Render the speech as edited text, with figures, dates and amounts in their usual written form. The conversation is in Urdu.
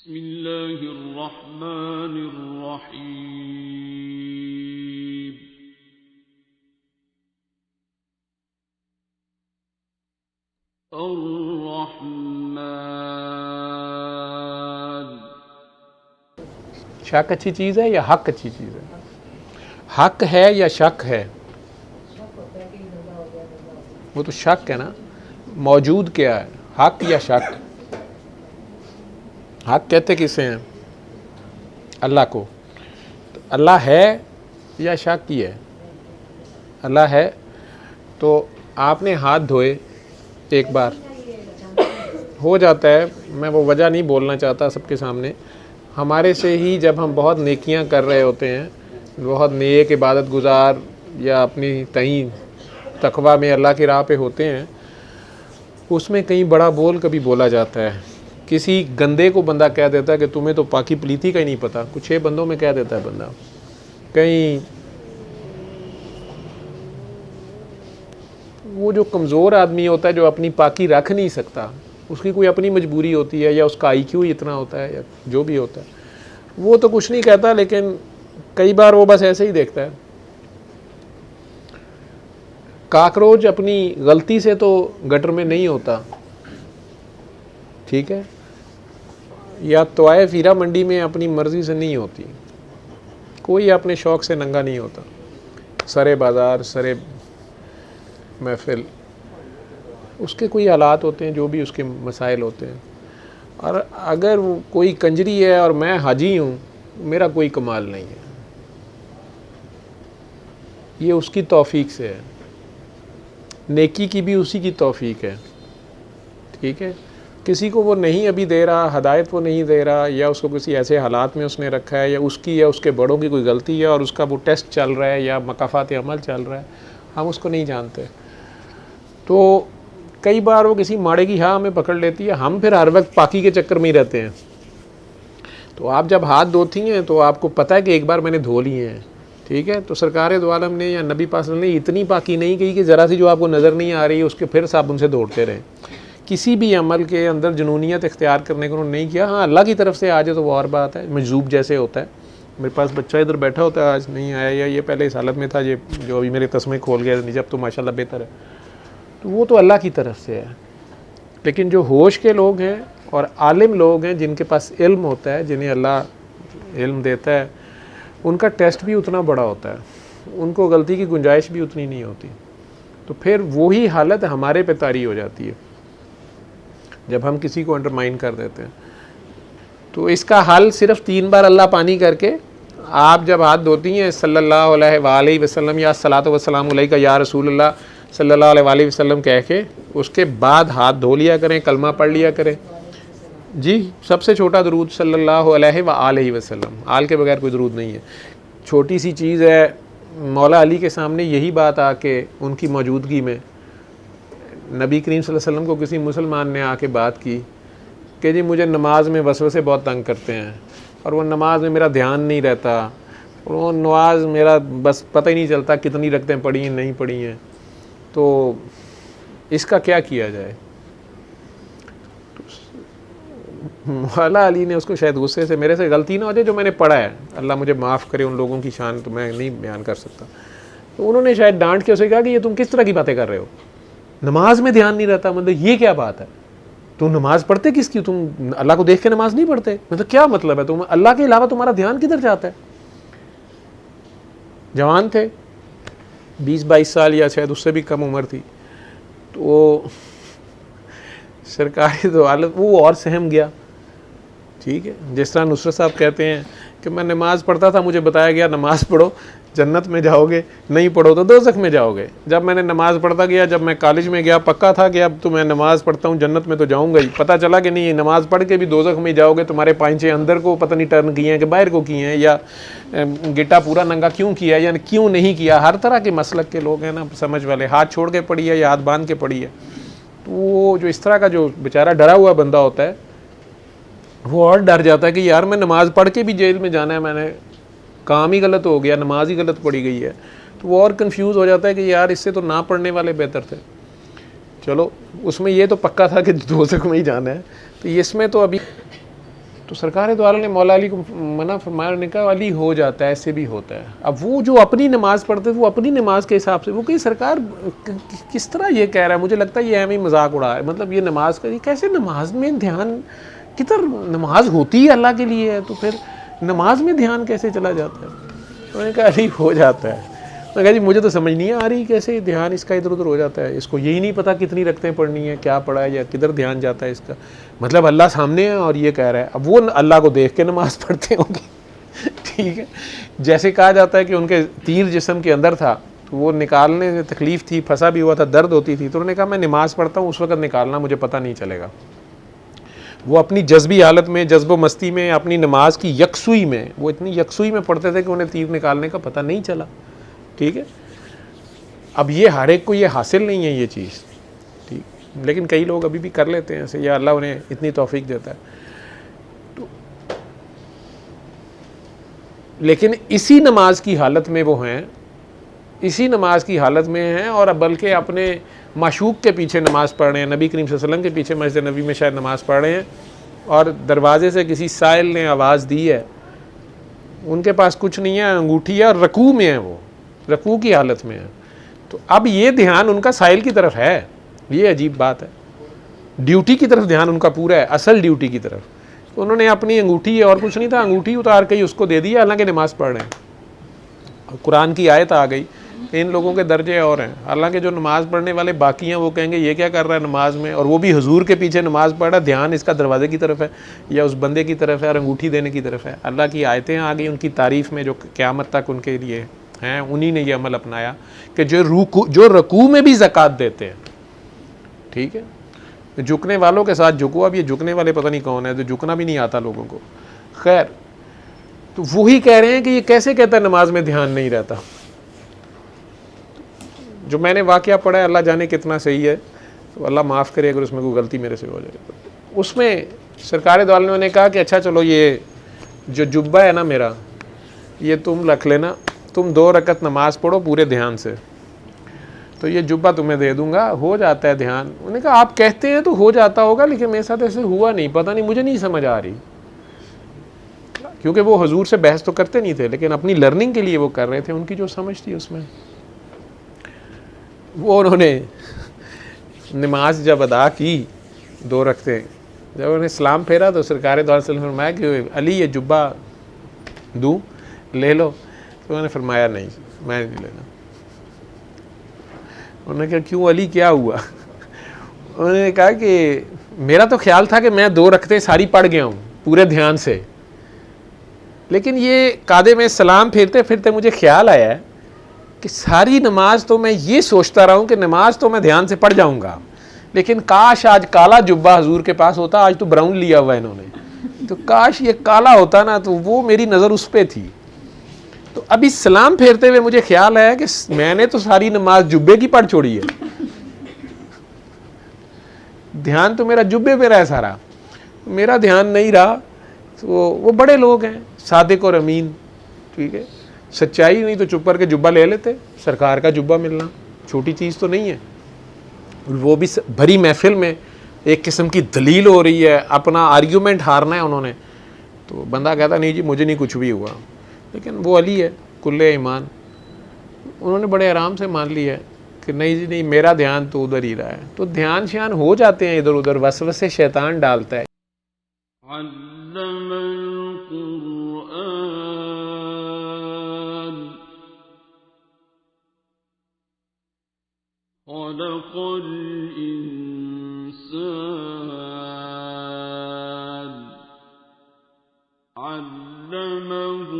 بسم اللہ الرحمن الرحیم الرحمن۔ شک اچھی چیز ہے یا حق اچھی چیز ہے؟ حق ہے یا شک ہے؟ وہ تو شک ہے نا، موجود کیا ہے، حق یا شک؟ حق کہتے کسے ہیں؟ اللہ کو۔ تو اللہ ہے یا شک ہی ہے؟ اللہ ہے تو آپ نے ہاتھ دھوئے ایک بار، ہو جاتا ہے، میں وہ وجہ نہیں بولنا چاہتا سب کے سامنے، ہمارے سے ہی جب ہم بہت نیکیاں کر رہے ہوتے ہیں، بہت نیک عبادت گزار یا اپنی تعین تقویٰ میں اللہ کی راہ پہ ہوتے ہیں، اس میں کہیں بڑا بول کبھی بولا جاتا ہے، کسی گندے کو بندہ کہہ دیتا ہے کہ تمہیں تو پاکی پلیتی کا ہی نہیں پتہ، کچھ 6 بندوں میں کہہ دیتا ہے بندہ، کہیں وہ جو کمزور آدمی ہوتا ہے جو اپنی پاکی رکھ نہیں سکتا، اس کی کوئی اپنی مجبوری ہوتی ہے یا اس کا آئی کیو اتنا ہوتا ہے یا جو بھی ہوتا ہے، وہ تو کچھ نہیں کہتا، لیکن کئی بار وہ بس ایسے ہی دیکھتا ہے۔ کاکروچ اپنی غلطی سے تو گٹر میں نہیں ہوتا، ٹھیک ہے، یا توائے فیرا منڈی میں اپنی مرضی سے نہیں ہوتی، کوئی اپنے شوق سے ننگا نہیں ہوتا، سرے بازار سرے محفل اس کے کوئی حالات ہوتے ہیں، جو بھی اس کے مسائل ہوتے ہیں، اور اگر کوئی کنجری ہے اور میں حاجی ہوں، میرا کوئی کمال نہیں ہے، یہ اس کی توفیق سے ہے، نیکی کی بھی اسی کی توفیق ہے، ٹھیک ہے، کسی کو وہ نہیں ابھی دے رہا، ہدایت وہ نہیں دے رہا، یا اس کو کسی ایسے حالات میں اس نے رکھا ہے، یا اس کی یا اس کے بڑوں کی کوئی غلطی ہے اور اس کا وہ ٹیسٹ چل رہا ہے یا مکافات عمل چل رہا ہے، ہم اس کو نہیں جانتے، تو کئی بار وہ کسی ماڑے کی ہاں ہمیں پکڑ لیتی ہے، ہم پھر ہر وقت پاکی کے چکر میں ہی رہتے ہیں۔ تو آپ جب ہاتھ دھوتی ہیں تو آپ کو پتہ ہے کہ ایک بار میں نے دھو لیے ہیں، ٹھیک ہے، تو سرکار دو عالم نے یا نبی پاک صلی اللہ علیہ وسلم نے اتنی پاکی نہیں کہی کہ ذرا سی جو آپ کو نظر نہیں آ رہی ہے اس کے پھر صابن سے دھوڑتے رہیں، کسی بھی عمل کے اندر جنونیت اختیار کرنے کو انہوں نے نہیں کیا، ہاں اللہ کی طرف سے آ جائے تو وہ اور بات ہے، مجذوب جیسے ہوتا ہے، میرے پاس بچہ ادھر بیٹھا ہوتا ہے، آج نہیں آیا یا یہ پہلے اس حالت میں تھا، یہ جو ابھی میرے تسمے کھول گیا جب تو ماشاءاللہ بہتر ہے، تو وہ تو اللہ کی طرف سے ہے، لیکن جو ہوش کے لوگ ہیں اور عالم لوگ ہیں جن کے پاس علم ہوتا ہے، جنہیں اللہ علم دیتا ہے، ان کا ٹیسٹ بھی اتنا بڑا ہوتا ہے، ان کو غلطی کی گنجائش بھی اتنی نہیں ہوتی، تو پھر وہی حالت ہمارے پہ طاری ہو جاتی ہے جب ہم کسی کو انڈرمائن کر دیتے ہیں۔ تو اس کا حل صرف 3 بار اللہ پانی کر کے، آپ جب ہاتھ دھوتی ہیں صلی اللہ علیہ وآلہ وسلم یا الصلاۃ والسلام علیکہ یا رسول اللہ صلی اللہ علیہ وآلہ وسلم کہہ کے اس کے بعد ہاتھ دھو لیا کریں، کلمہ پڑھ لیا کریں، جی سب سے چھوٹا درود صلی اللہ علیہ وآلہ وسلم، آل کے بغیر کوئی درود نہیں ہے، چھوٹی سی چیز ہے، مولا علی کے سامنے یہی بات آ کے ان کی موجودگی میں نبی کریم صلی اللہ علیہ وسلم کو کسی مسلمان نے آ کے بات کی کہ جی مجھے نماز میں وسوسے بہت تنگ کرتے ہیں، اور وہ نماز میں میرا دھیان نہیں رہتا، اور وہ نماز میرا بس پتہ ہی نہیں چلتا کتنی رکعتیں پڑھی ہیں نہیں پڑھی ہیں، تو اس کا کیا کیا جائے؟ مولا علی نے اس کو شاید غصے سے، میرے سے غلطی نہ ہو جائے جو میں نے پڑھا ہے، اللہ مجھے معاف کرے، ان لوگوں کی شان تو میں نہیں بیان کر سکتا، تو انہوں نے شاید ڈانٹ کے اسے کہا کہ یہ تم کس طرح کی باتیں کر رہے ہو، نماز میں دھیان نہیں رہتا، مطلب یہ کیا بات ہے، تم نماز پڑھتے کس کی، تم اللہ کو دیکھ کے نماز نہیں پڑھتے، مطلب کیا مطلب ہے، تم اللہ کے علاوہ تمہارا دھیان کدھر جاتا ہے؟ جوان تھے، 20-22 سال یا شاید اس سے بھی کم عمر تھی، تو سرکاری دو عالم وہ اور سہم گیا، ٹھیک ہے، جس طرح نصرت صاحب کہتے ہیں کہ میں نماز پڑھتا تھا، مجھے بتایا گیا نماز پڑھو جنت میں جاؤ گے، نہیں پڑھو تو دوزخ میں جاؤ گے، جب میں نے نماز پڑھتا گیا، جب میں کالج میں گیا پکا تھا کہ اب تو میں نماز پڑھتا ہوں جنت میں تو جاؤں گا ہی، پتہ چلا کہ نہیں نماز پڑھ کے بھی دوزخ میں جاؤ گے، تمہارے پائنچے اندر کو پتہ نہیں ٹرن کیے ہیں کہ باہر کو کیے ہیں، یا گٹا پورا ننگا کیوں کیا ہے یا کیوں نہیں کیا، ہر طرح کے مسلک کے لوگ ہیں نا سمجھ والے، ہاتھ چھوڑ کے پڑھی ہے یا ہاتھ باندھ کے پڑھی ہے، تو وہ جو اس طرح کا جو بیچارہ ڈرا ہوا بندہ ہوتا ہے وہ اور ڈر جاتا ہے کہ یار میں نماز پڑھ کے بھی جیل میں جانا ہے، میں نے کام ہی غلط ہو گیا، نماز ہی غلط پڑھی گئی ہے، تو وہ اور کنفیوز ہو جاتا ہے کہ یار اس سے تو نہ پڑھنے والے بہتر تھے، چلو اس میں یہ تو پکا تھا کہ دوزخ میں ہی جانا ہے، تو اس میں تو ابھی تو سرکار دو عالم نے مولا علی کو منع فرمایا، انہوں نے کہا علی ہو جاتا ہے، ایسے بھی ہوتا ہے. اب وہ جو اپنی نماز پڑھتے وہ اپنی نماز کے حساب سے، وہ کہ سرکار کس طرح یہ کہہ رہا ہے، مجھے لگتا ہے یہ ہمیں مذاق اڑا ہے، مطلب یہ نماز کا کیسے نماز میں دھیان کدھر، نماز ہوتی ہے اللہ کے لیے ہے تو پھر نماز میں دھیان کیسے چلا جاتا ہے. انہوں نے کہا علی ہو جاتا ہے. میں کہا جی مجھے تو سمجھ نہیں آ رہی کیسے دھیان اس کا ادھر ادھر ہو جاتا ہے، اس کو یہی نہیں پتا کتنی رکعتیں پڑھنی ہے، کیا پڑھا ہے، یا کدھر دھیان جاتا ہے اس کا. مطلب اللہ سامنے ہے اور یہ کہہ رہا ہے، اب وہ اللہ کو دیکھ کے نماز پڑھتے ہوں گے. ٹھیک ہے، جیسے کہا جاتا ہے کہ ان کے تیر جسم کے اندر تھا تو وہ نکالنے میں تکلیف تھی، پھنسا بھی ہوا تھا، درد ہوتی تھی، تو انہوں نے کہا میں نماز پڑھتا ہوں اس وقت نکالنا مجھے پتہ نہیں چلے گا. وہ اپنی جذبی حالت میں، جذب و مستی میں، اپنی نماز کی یکسوئی میں، وہ اتنی یکسوئی میں پڑھتے تھے کہ انہیں تیر نکالنے کا پتہ نہیں چلا. ٹھیک ہے، اب یہ ہر ایک کو یہ حاصل نہیں ہے یہ چیز، ٹھیک، لیکن کئی لوگ ابھی بھی کر لیتے ہیں ایسے، یا اللہ انہیں اتنی توفیق دیتا ہے. تو لیکن اسی نماز کی حالت میں وہ ہیں، اسی نماز کی حالت میں ہیں، اور بلکہ اپنے معشوق کے پیچھے نماز پڑھ رہے ہیں، نبی کریم صلی اللہ علیہ وسلم کے پیچھے مسجد نبی میں شاید نماز پڑھ رہے ہیں، اور دروازے سے کسی سائل نے آواز دی ہے، ان کے پاس کچھ نہیں ہے، انگوٹھی ہے، اور رکوع میں ہے، وہ رکوع کی حالت میں ہے. تو اب یہ دھیان ان کا سائل کی طرف ہے، یہ عجیب بات ہے، ڈیوٹی کی طرف دھیان ان کا پورا ہے، اصل ڈیوٹی کی طرف. تو انہوں نے اپنی انگوٹھی ہے اور کچھ نہیں تھا، انگوٹھی اتار کے اس کو دے دیا، حالانکہ نماز پڑھ رہے ہیں. قرآن کی آیت آ گئی، ان لوگوں کے درجے اور ہیں، حالانکہ جو نماز پڑھنے والے باقی ہیں وہ کہیں گے یہ کیا کر رہا ہے نماز میں، اور وہ بھی حضور کے پیچھے نماز پڑھ رہا ہے، دھیان اس کا دروازے کی طرف ہے یا اس بندے کی طرف ہے اور انگوٹھی دینے کی طرف ہے. اللہ کی آیتیں آ گئی ان کی تعریف میں جو قیامت تک ان کے لیے ہیں، انہی نے یہ عمل اپنایا کہ جو رکوع میں بھی زکوٰۃ دیتے ہیں. ٹھیک ہے، جھکنے والوں کے ساتھ جھکو. اب یہ جھکنے والے پتہ نہیں کون ہے، تو جھکنا بھی نہیں آتا لوگوں کو. خیر، تو وہی کہہ رہے ہیں کہ یہ کیسے کہتا ہے نماز میں دھیان نہیں رہتا. جو میں نے واقعہ پڑھا ہے، اللہ جانے کتنا صحیح ہے، تو اللہ معاف کرے اگر اس میں کوئی غلطی میرے سے ہو جائے. اس میں سرکار دو عالم نے کہا کہ اچھا چلو یہ جو جبہ ہے نا میرا، یہ تم رکھ لینا، تم 2 رکعت نماز پڑھو پورے دھیان سے، تو یہ جبہ تمہیں دے دوں گا. ہو جاتا ہے دھیان. انہوں نے کہا آپ کہتے ہیں تو ہو جاتا ہوگا، لیکن میرے ساتھ ایسے ہوا نہیں، پتہ نہیں، مجھے نہیں سمجھ آ رہی. کیونکہ وہ حضور سے بحث تو کرتے نہیں تھے، لیکن اپنی لرننگ کے لیے وہ کر رہے تھے، ان کی جو سمجھ تھی اس میں. وہ انہوں نے نماز جب ادا کی 2 رکعتیں، جب انہوں نے سلام پھیرا تو سرکار دو عالم نے فرمایا کہ علی یہ جبہ دوں، لے لو. تو انہوں نے فرمایا نہیں، میں نہیں لینا. انہوں نے کہا کیوں علی کیا ہوا؟ انہوں نے کہا کہ میرا تو خیال تھا کہ میں 2 رکعتیں ساری پڑھ گیا ہوں پورے دھیان سے، لیکن یہ قعدے میں سلام پھیرتے پھرتے مجھے خیال آیا ہے کہ ساری نماز تو میں یہ سوچتا رہا ہوں کہ نماز تو میں دھیان سے پڑھ جاؤں گا، لیکن کاش آج کالا جبہ حضور کے پاس ہوتا. آج تو براؤن لیا ہوا ہے انہوں نے، تو کاش یہ کالا ہوتا نا، تو وہ میری نظر اس پہ تھی. تو ابھی سلام پھیرتے ہوئے مجھے خیال آیا کہ میں نے تو ساری نماز جبے کی پڑھ چھوڑی ہے، دھیان تو میرا جبے پہ رہا سارا، میرا دھیان نہیں رہا. تو وہ بڑے لوگ ہیں، صادق اور امین. ٹھیک ہے، سچائی نہیں تو چپ کر کے جبہ لے لیتے. سرکار کا جبہ ملنا چھوٹی چیز تو نہیں ہے، وہ بھی بھری محفل میں ایک قسم کی دلیل ہو رہی ہے، اپنا آرگیومنٹ ہارنا ہے انہوں نے. تو بندہ کہتا نہیں جی مجھے نہیں کچھ بھی ہوا، لیکن وہ علی ہے کل ایمان، انہوں نے بڑے آرام سے مان لی ہے کہ نہیں جی نہیں، میرا دھیان تو ادھر ہی رہا ہے. تو دھیان شیان ہو جاتے ہیں ادھر ادھر، وسوسے شیطان ڈالتا ہے. علم القرآن خلق الإنسان علمه